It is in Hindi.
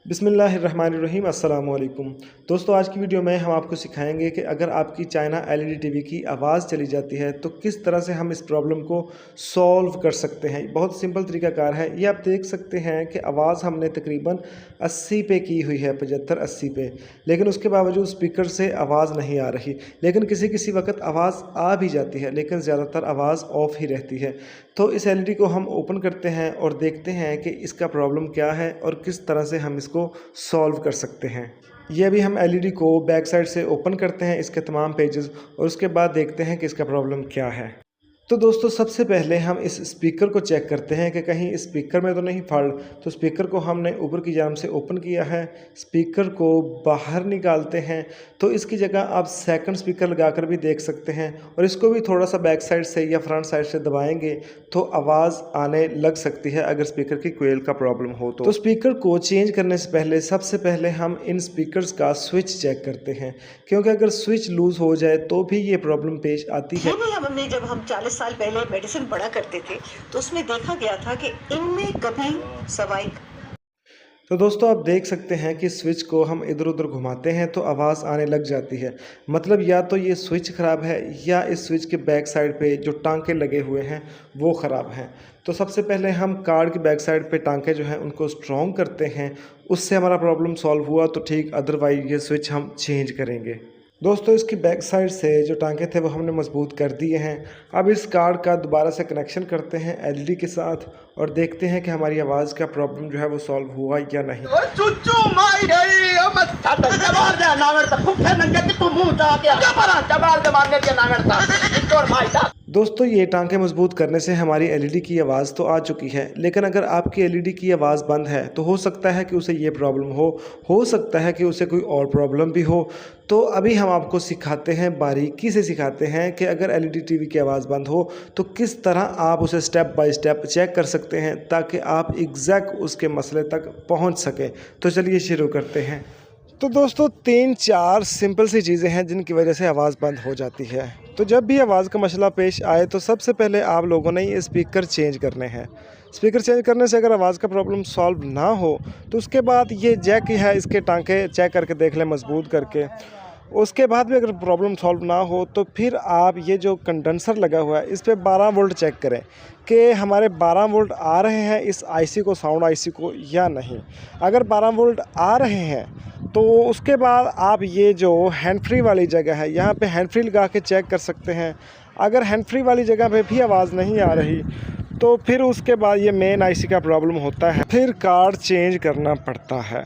बिस्मिल्लाहिर्रहमानिर्रहीम अस्सलाम वालेकुम। दोस्तों, आज की वीडियो में हम आपको सिखाएंगे कि अगर आपकी चाइना एलईडी टीवी की आवाज़ चली जाती है तो किस तरह से हम इस प्रॉब्लम को सॉल्व कर सकते हैं। बहुत सिंपल तरीकाकार है। ये आप देख सकते हैं कि आवाज़ हमने तकरीबन 80 पे की हुई है, 75-80 पे, लेकिन उसके बावजूद स्पीकर से आवाज़ नहीं आ रही। लेकिन किसी किसी वक्त आवाज़ आ भी जाती है, लेकिन ज़्यादातर आवाज़ ऑफ ही रहती है। तो इस एलईडी को हम ओपन करते हैं और देखते हैं कि इसका प्रॉब्लम क्या है और किस तरह से हम इसको सॉल्व कर सकते हैं। ये अभी हम एलईडी को बैक साइड से ओपन करते हैं, इसके तमाम पेजेस, और उसके बाद देखते हैं कि इसका प्रॉब्लम क्या है। तो दोस्तों, सबसे पहले हम इस स्पीकर को चेक करते हैं कि कहीं स्पीकर में तो नहीं फॉल्ट। तो स्पीकर को हमने ऊपर की जानिब से ओपन किया है, स्पीकर को बाहर निकालते हैं। तो इसकी जगह आप सेकंड स्पीकर लगाकर भी देख सकते हैं, और इसको भी थोड़ा सा बैक साइड से या फ्रंट साइड से दबाएंगे तो आवाज़ आने लग सकती है अगर स्पीकर की कोयल का प्रॉब्लम हो तो स्पीकर को चेंज करने से पहले सबसे पहले हम इन स्पीकर्स का स्विच चेक करते हैं, क्योंकि अगर स्विच लूज़ हो जाए तो भी ये प्रॉब्लम पेश आती है। हमने जब हम 40 साल पहले मेडिसिन पढ़ा करते थे तो उसमें देखा गया था कि इनमें कभी सवाई। तो दोस्तों, आप देख सकते हैं कि स्विच को हम इधर उधर घुमाते हैं तो आवाज़ आने लग जाती है। मतलब या तो ये स्विच ख़राब है या इस स्विच के बैक साइड पे जो टांके लगे हुए हैं वो ख़राब हैं। तो सबसे पहले हम कार्ड की बैक साइड पे टांके जो हैं उनको स्ट्रॉन्ग करते हैं, उससे हमारा प्रॉब्लम सॉल्व हुआ तो ठीक, अदरवाइज ये स्विच हम चेंज करेंगे। दोस्तों, इसकी बैक साइड से जो टांके थे वो हमने मजबूत कर दिए हैं। अब इस कार्ड का दोबारा से कनेक्शन करते हैं एलईडी के साथ और देखते हैं कि हमारी आवाज़ का प्रॉब्लम जो है वो सॉल्व हुआ या नहीं। दोस्तों, ये टांके मजबूत करने से हमारी एलईडी की आवाज़ तो आ चुकी है, लेकिन अगर आपकी एलईडी की आवाज़ बंद है तो हो सकता है कि उसे ये प्रॉब्लम हो सकता है कि उसे कोई और प्रॉब्लम भी हो। तो अभी हम आपको सिखाते हैं, बारीकी से सिखाते हैं कि अगर एलईडी टीवी की आवाज़ बंद हो तो किस तरह आप उसे स्टेप बाय स्टेप चेक कर सकते हैं ताकि आप एग्जैक्ट उसके मसले तक पहुँच सकें। तो चलिए शुरू करते हैं। तो दोस्तों, 3-4 सिंपल सी चीज़ें हैं जिनकी वजह से आवाज़ बंद हो जाती है। तो जब भी आवाज़ का मसला पेश आए तो सबसे पहले आप लोगों ने ये स्पीकर चेंज करने हैं। स्पीकर चेंज करने से अगर आवाज़ का प्रॉब्लम सॉल्व ना हो तो उसके बाद ये जैक है, इसके टांके चेक करके देख लें मजबूत करके। उसके बाद भी अगर प्रॉब्लम सॉल्व ना हो तो फिर आप ये जो कंडेंसर लगा हुआ है इस पे 12 वोल्ट चेक करें कि हमारे 12 वोल्ट आ रहे हैं इस आईसी को, साउंड आईसी को, या नहीं। अगर 12 वोल्ट आ रहे हैं तो उसके बाद आप ये जो हैंड फ्री वाली जगह है यहाँ पे हैंड फ्री लगा के चेक कर सकते हैं। अगर हैंड फ्री वाली जगह पे भी आवाज़ नहीं आ रही तो फिर उसके बाद ये मेन आईसी का प्रॉब्लम होता है, फिर कार्ड चेंज करना पड़ता है।